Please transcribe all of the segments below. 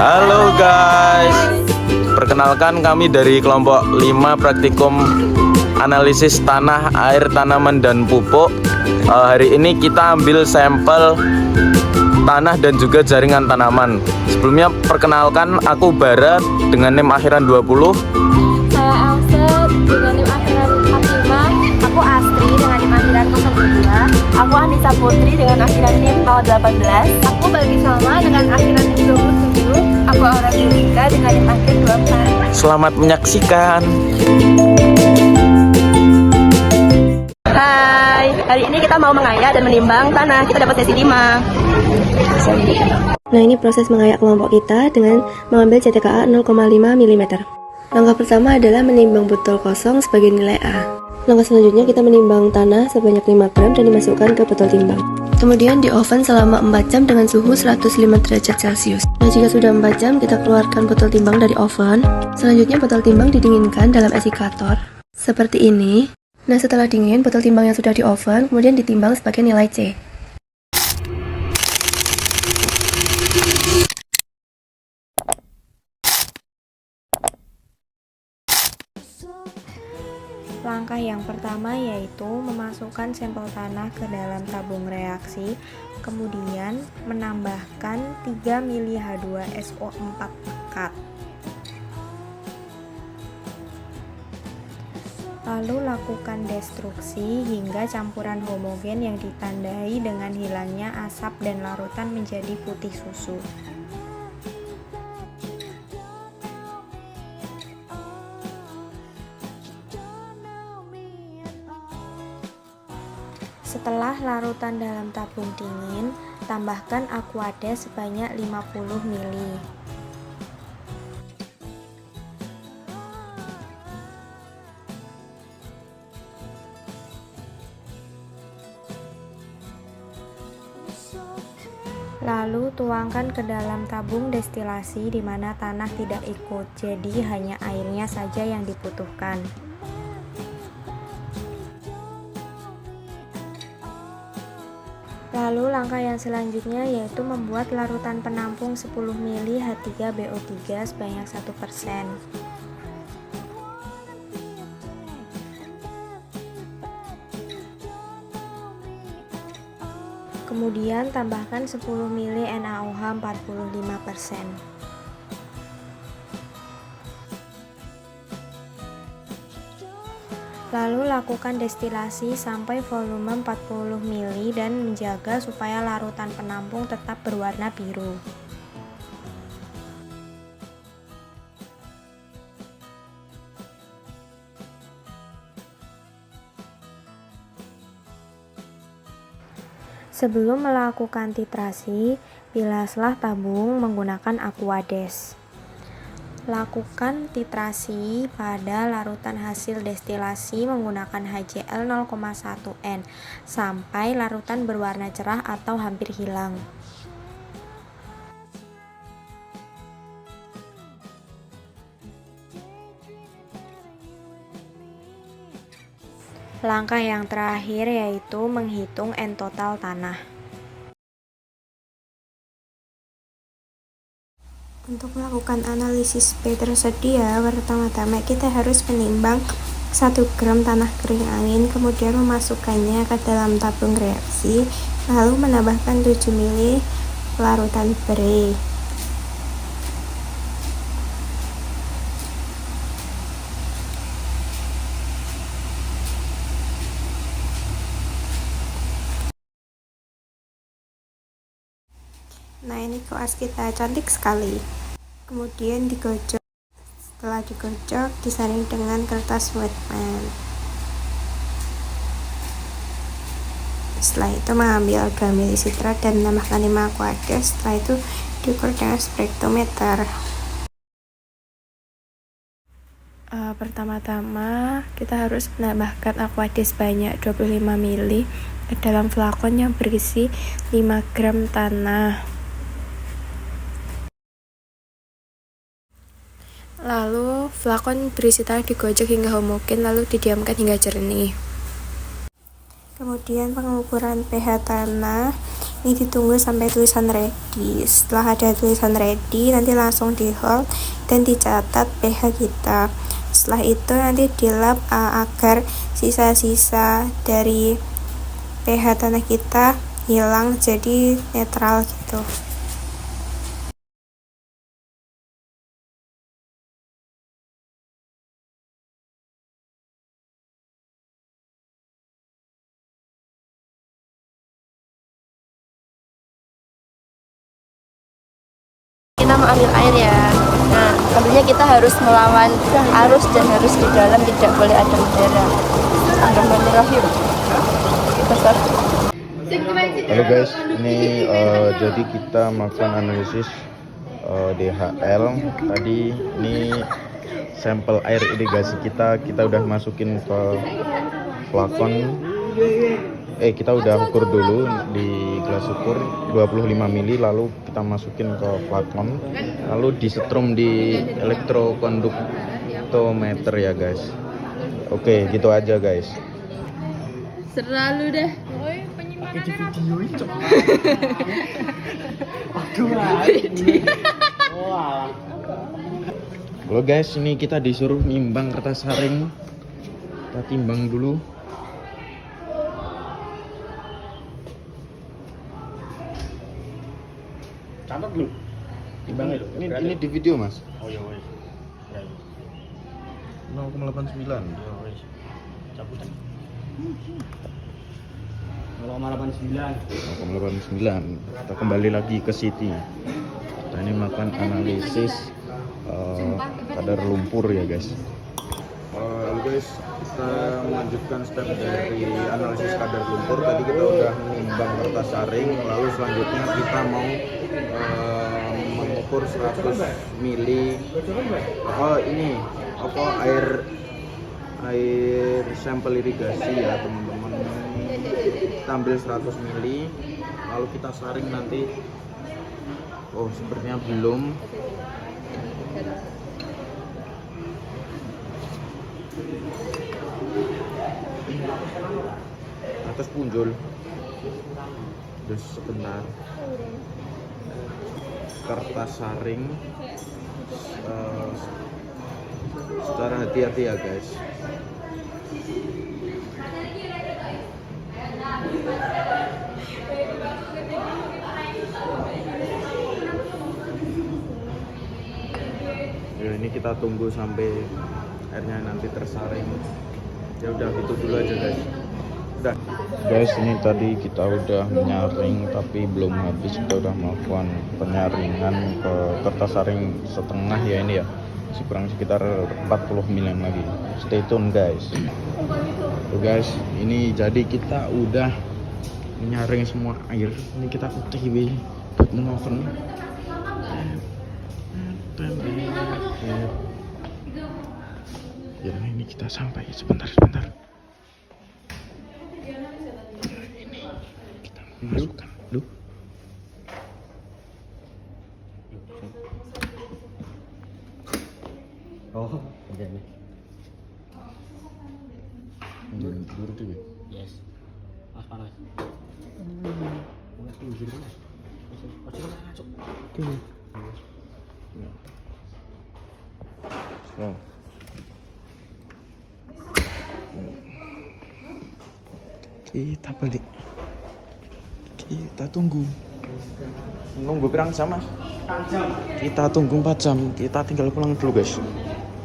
Halo guys, perkenalkan kami dari kelompok 5 praktikum analisis tanah, air, tanaman, dan pupuk. Hari ini kita ambil sampel tanah dan juga jaringan tanaman. Sebelumnya perkenalkan, aku Bara dengan NIM akhiran 20. Saya Elsa dengan NIM akhiran 45. Aku Astri dengan NIM akhiran 02. Aku Anissa Putri dengan akhiran NIM 018. Aku Bagi Salma dengan akhiran NIM 27. Aku Aura Julika dengan NIM akhir 24. Selamat menyaksikan. Hai, hari ini kita mau mengayak dan menimbang tanah. Kita dapat sesi 5. Nah, ini proses mengayak kelompok kita dengan mengambil CTKA 0,5 mm. Langkah pertama adalah menimbang botol kosong sebagai nilai A. Langkah selanjutnya kita menimbang tanah sebanyak 5 gram dan dimasukkan ke botol timbang. Kemudian di oven selama 4 jam dengan suhu 105 derajat Celcius. Nah, jika sudah 4 jam, kita keluarkan botol timbang dari oven. Selanjutnya botol timbang didinginkan dalam esikator. Seperti ini. Nah, setelah dingin, botol timbang yang sudah di oven kemudian ditimbang sebagai nilai C. Langkah yang pertama yaitu memasukkan sampel tanah ke dalam tabung reaksi, kemudian menambahkan 3 mili H2SO4 pekat. Lalu lakukan destruksi hingga campuran homogen yang ditandai dengan hilangnya asap dan larutan menjadi putih susu. Setelah larutan dalam tabung dingin, tambahkan Aquades sebanyak 50 ml. Lalu tuangkan ke dalam tabung destilasi di mana tanah tidak ikut, jadi hanya airnya saja yang dibutuhkan. Lalu langkah yang selanjutnya yaitu membuat larutan penampung 10 ml H3BO3 sebanyak 1%. Kemudian tambahkan 10 ml NaOH 45%. Lalu lakukan destilasi sampai volume 40 ml dan menjaga supaya larutan penampung tetap berwarna biru. Sebelum melakukan titrasi, bilaslah tabung menggunakan Aquades. Lakukan titrasi pada larutan hasil destilasi menggunakan HCl 0,1 N sampai larutan berwarna cerah atau hampir hilang. Langkah yang terakhir yaitu menghitung N total tanah. Untuk melakukan analisis P tersedia, pertama-tama kita harus menimbang 1 gram tanah kering angin, kemudian memasukkannya ke dalam tabung reaksi, lalu menambahkan 7 ml larutan Bre. Nah, ini koas kita cantik sekali. Kemudian digocok. Setelah digocok, disaring dengan kertas wetman. Setelah itu mengambil 2 ml sitrat dan menambahkan 5 Aquades. Setelah itu diukur dengan spektrometer. Pertama-tama kita harus menambahkan Aquades banyak 25 ml ke dalam flakon yang berisi 5 gram tanah. Lalu flakon berisi tanah digocok hingga homogen lalu didiamkan hingga jernih. Kemudian pengukuran pH tanah Ini ditunggu sampai tulisan ready. Setelah ada tulisan ready, nanti langsung di hold dan dicatat pH kita. Setelah itu nanti dilap agar sisa-sisa dari pH tanah kita hilang jadi netral gitu. Kita mau ambil air ya. Nah, ambilnya kita harus melawan arus dan harus di dalam, tidak boleh ada udara. Bismillahirrahmanirrahim. Besar. Halo guys, ini jadi kita melakukan analisis DHL. Tadi ini sampel air irigasi kita udah masukin ke flakon. Kita udah ukur dulu di gelas ukur 25 mili, lalu kita masukin ke flakon, lalu disetrum di elektrokonduktometer ya guys. Oke, gitu aja guys. Selalu deh. Halo guys, ini kita disuruh nimbang kertas saring. Kita timbang dulu. Catat dulu. Timbangnya dulu. Ini di video mas. Oh iya, woi. 0,89. Ya woi. Cabutan. 0,89. 0,89. Kita kembali lagi ke City. Kita ini melakukan analisis kadar lumpur ya guys. Halo guys, kita melanjutkan step dari analisis kadar lumpur. Tadi kita udah menimbang kertas saring, lalu selanjutnya kita mau mengukur 100 mili air sampel irigasi ya teman-teman. Kita ambil 100 mili, lalu kita saring nanti. Oh, sepertinya belum. Atas punjul. Terus sebentar. Kertas saring secara hati-hati ya guys. Ya, ini kita tunggu sampai airnya nanti tersaring. Ya udah gitu dulu aja guys. Udah. Guys, ini tadi kita udah menyaring tapi belum habis. Kita udah melakukan penyaringan ke kertas saring setengah ya ini ya. Masih kurang sekitar 40 milian lagi. Stay tune guys. Tuh guys, ini jadi kita udah menyaring semua air. Ini kita OTW buat mengoven. Ya ini kita sampai sebentar. Ini kita masukkan dulu. Oh, udah nih. Tidur dulu. Yes. Panas. Udah tuh jadi. Masuk. Oh. Kita balik. Kita tunggu. Nunggu berang sama. Kita tunggu 4 jam. Kita tinggal pulang dulu guys.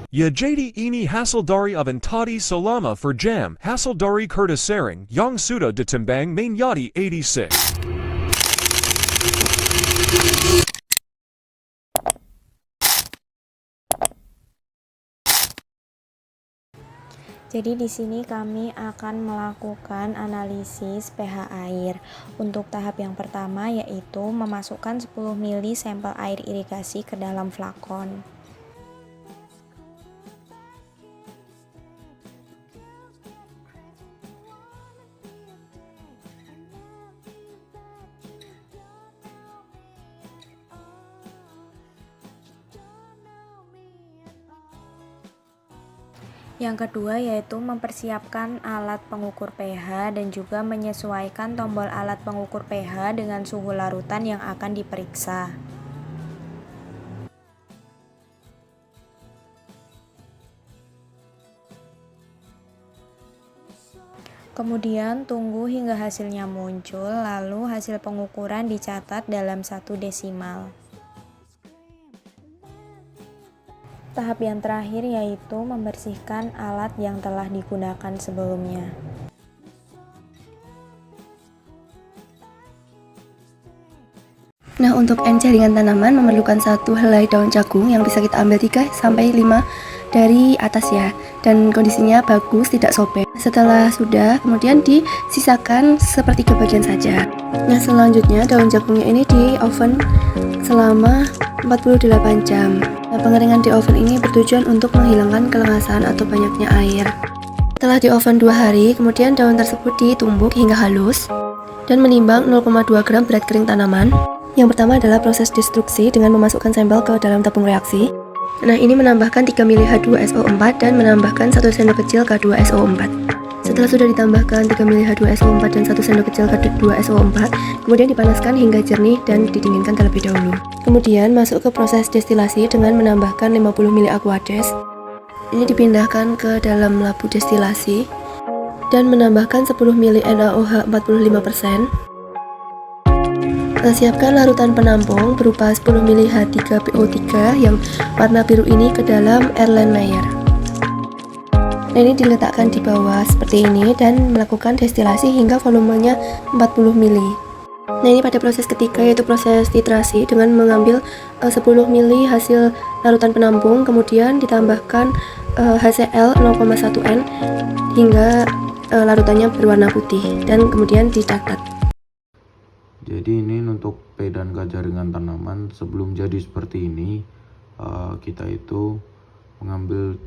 Ya jadi ini hasil dari Aventati Solama for Jam, hasil dari Kurtasaring, yang sudah ditimbang menjadi 86. Jadi di sini kami akan melakukan analisis pH air. Untuk tahap yang pertama yaitu memasukkan 10 ml sampel air irigasi ke dalam flakon. Yang kedua yaitu mempersiapkan alat pengukur pH dan juga menyesuaikan tombol alat pengukur pH dengan suhu larutan yang akan diperiksa. Kemudian tunggu hingga hasilnya muncul, lalu hasil pengukuran dicatat dalam 1 desimal. Tahap yang terakhir yaitu membersihkan alat yang telah digunakan sebelumnya. Nah, untuk jaringan tanaman memerlukan 1 helai daun jagung yang bisa kita ambil 3-5 dari atas ya, dan kondisinya bagus, tidak sobek. Setelah sudah, kemudian disisakan sepertiga bagian saja. Nah, selanjutnya daun jagungnya ini di oven selama 48 jam. Nah, pengeringan di oven ini bertujuan untuk menghilangkan kelengasan atau banyaknya air. Setelah di oven 2 hari, kemudian daun tersebut ditumbuk hingga halus dan menimbang 0,2 gram berat kering tanaman. Yang pertama adalah proses destruksi dengan memasukkan sampel ke dalam tabung reaksi. Nah, ini menambahkan 3 mili H2SO4 dan menambahkan 1 sendok kecil K2SO4. Setelah sudah ditambahkan 3 mili H2SO4 dan 1 sendok kecil K2SO4, kemudian dipanaskan hingga jernih dan didinginkan terlebih dahulu. Kemudian masuk ke proses destilasi dengan menambahkan 50 mili Aquades. Ini dipindahkan ke dalam labu destilasi dan menambahkan 10 mili NaOH 45%. Siapkan larutan penampung berupa 10 mili H3PO3 yang warna biru ini ke dalam Erlenmeyer. Nah, ini diletakkan di bawah seperti ini dan melakukan destilasi hingga volumenya 40 mili. Nah, ini pada proses ketiga yaitu proses titrasi dengan mengambil 10 mili hasil larutan penampung, kemudian ditambahkan HCl 0,1 N hingga larutannya berwarna putih dan kemudian dicatat. Jadi ini untuk P dan K jaringan tanaman sebelum jadi seperti ini, kita itu mengambil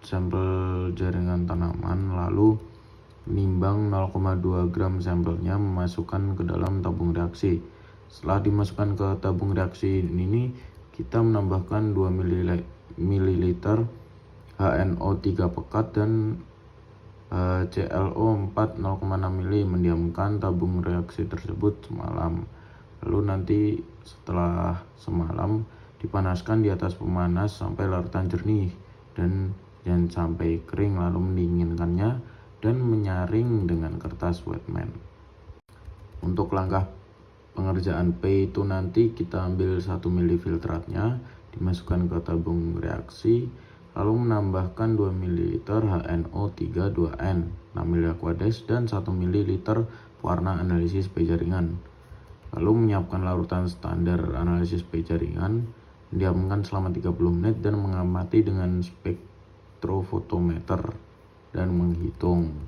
sampel jaringan tanaman lalu menimbang 0,2 gram sampelnya, memasukkan ke dalam tabung reaksi. Setelah dimasukkan ke tabung reaksi ini, kita menambahkan 2 ml HNO3 pekat dan ClO4 0,6 mili, mendiamkan tabung reaksi tersebut semalam. Lalu nanti setelah semalam dipanaskan di atas pemanas sampai larutan jernih dan jangan sampai kering, lalu mendinginkannya dan menyaring dengan kertas wetman. Untuk langkah pengerjaan P itu nanti kita ambil 1 mili filtratnya, dimasukkan ke tabung reaksi, lalu menambahkan 2 ml HNO3 2N, 6 ml Aquades dan 1 ml pewarna analisis P jaringan. Lalu menyiapkan larutan standar analisis P jaringan, diamkan selama 30 menit dan mengamati dengan spektrofotometer dan menghitung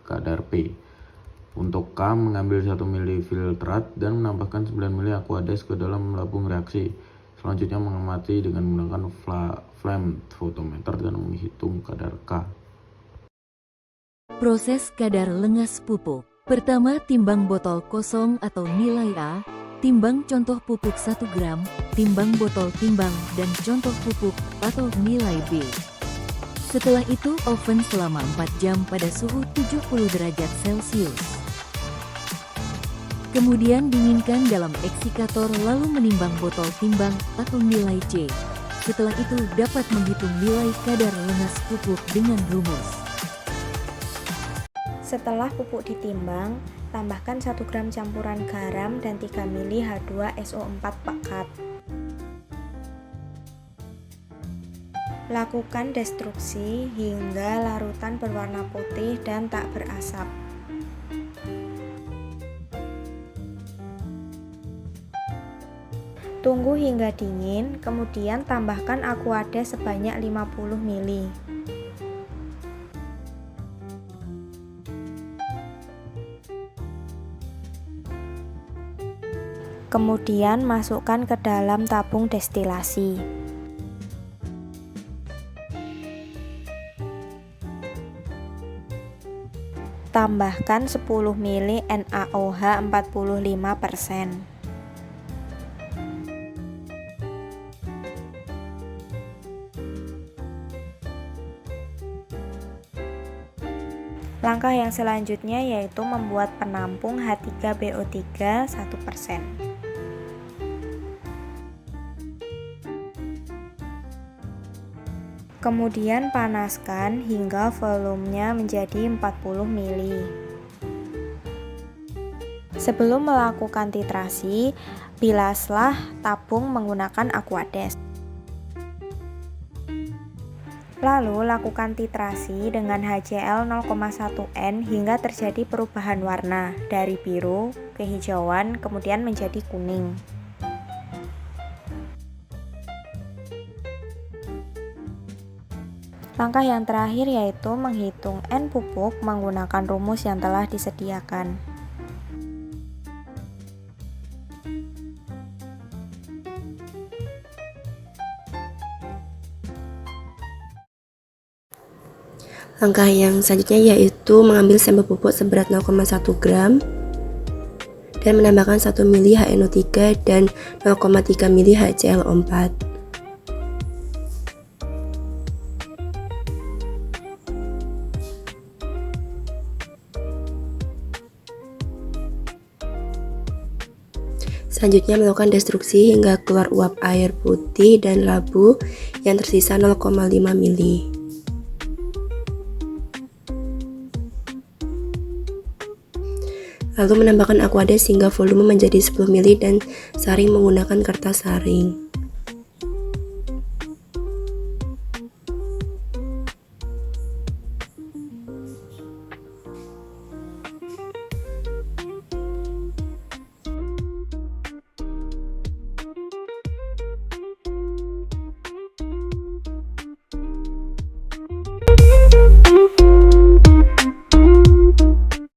kadar P. Untuk K mengambil 1 ml filtrat dan menambahkan 9 ml Aquades ke dalam tabung reaksi. Selanjutnya mengamati dengan menggunakan flame photometer dan menghitung kadar K. Proses kadar lengas pupuk. Pertama, timbang botol kosong atau nilai A, timbang contoh pupuk 1 gram, timbang botol timbang dan contoh pupuk atau nilai B. Setelah itu oven selama 4 jam pada suhu 70 derajat Celcius. Kemudian dinginkan dalam eksikator lalu menimbang botol timbang atau nilai C. Setelah itu dapat menghitung nilai kadar lengas pupuk dengan rumus. Setelah pupuk ditimbang, tambahkan 1 gram campuran garam dan 3 mili H2SO4 pekat. Lakukan destruksi hingga larutan berwarna putih dan tak berasap. Tunggu hingga dingin, kemudian tambahkan Aquades sebanyak 50 ml. Kemudian masukkan ke dalam tabung destilasi. Tambahkan 10 ml NaOH 45%. Langkah yang selanjutnya yaitu membuat penampung H3BO3 1%. Kemudian panaskan hingga volumenya menjadi 40 ml. Sebelum melakukan titrasi, bilaslah tabung menggunakan Aquades. Lalu lakukan titrasi dengan HCl 0,1N hingga terjadi perubahan warna dari biru, kehijauan, kemudian menjadi kuning. Langkah yang terakhir yaitu menghitung N pupuk menggunakan rumus yang telah disediakan. Langkah yang selanjutnya yaitu mengambil sampel pupuk seberat 0,1 gram dan menambahkan 1 ml HNO3 dan 0,3 ml HCl4. Selanjutnya melakukan destruksi hingga keluar uap air putih dan labu yang tersisa 0,5 ml. Lalu menambahkan Aquades hingga volume menjadi 10 ml dan saring menggunakan kertas saring.